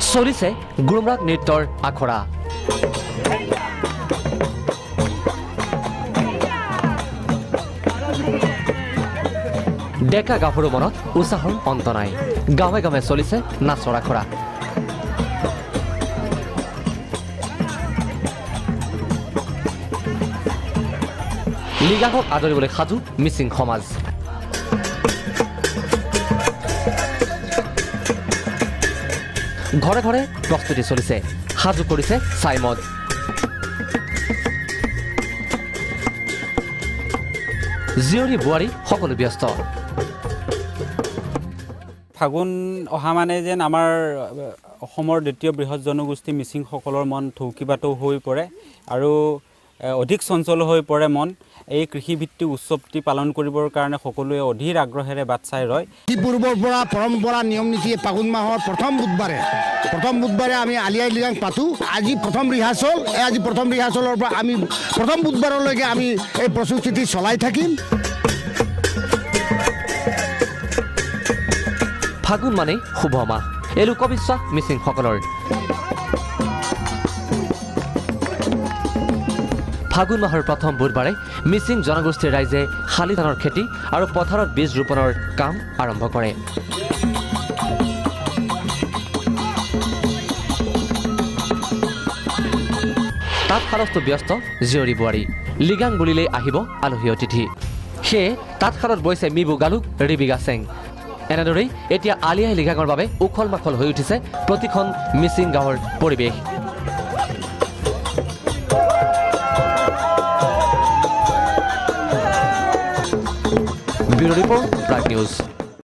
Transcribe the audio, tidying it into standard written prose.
চলিছে গুৰুমৰাগ নৃত্যৰ আখৰা ডেকা গাভৰু মনত উৎসাহৰ অন্ত নাই গাঁৱে গাঁৱে চলিছে নাচৰ আখৰা লিগাকক আদৰিবলৈ সাজু মিচিং সমাজ ঘৰে ঘৰে প্ৰস্তুতি চলিছে সাজু কৰিছে চাইমদ জীয়ৰী বোৱাৰী সকলো ব্যস্ত ফাগুন অহা মানে যেন আমাৰ অসমৰ দ্বিতীয় বৃহৎ জনগোষ্ঠী মিচিংসকলৰ মন থৌকিবাতো হৈ পৰে আৰু অধিক চঞ্চল হৈ পৰে মন এই কৃষিভিত্তিক উৎসৱটি পালন কৰিবৰ কাৰণে সকলোৱে অধীৰ আগ্ৰহেৰে বাট চাই ৰয় পূৰ্বৰ পৰা পৰম্পৰা নিয়ম নীতি ফাগুন মাহৰ প্ৰথম বুধবাৰে আমি আলি আই লৃগাং পাতোঁ আজি প্ৰথম ৰিহাৰ্চলৰ পৰা আমি প্ৰথম বুধবাৰলৈকে আমি এই প্ৰস্তুতি চলাই থাকিম ফাগুন মানে শুভ মাহ এই লোকবিশ্বাস মিচিংসকলৰ ফাগুন মাহৰ প্ৰথম বুধবাৰে মিচিং জনগোষ্ঠীৰ ৰাইজে শালি ধানৰ খেতি আৰু পথাৰত বীজ ৰোপণৰ কাম আৰম্ভ কৰে তাঁতশালতো ব্যস্ত জীয়ৰী বোৱাৰী লিগাং বুলিলেই আহিব আলহী অতিথি সেয়ে তাঁতশালত বৈছে মিবু গালুক ৰিবিগা চেং এনেদৰেই এতিয়া আলি আই লৃগাঙৰ বাবে উখল মাখল হৈ উঠিছে প্ৰতিখন মিচিং গাঁৱৰ পৰিৱেশ ব্যুৰো ৰিপৰ্ট প্ৰাগ নিউজ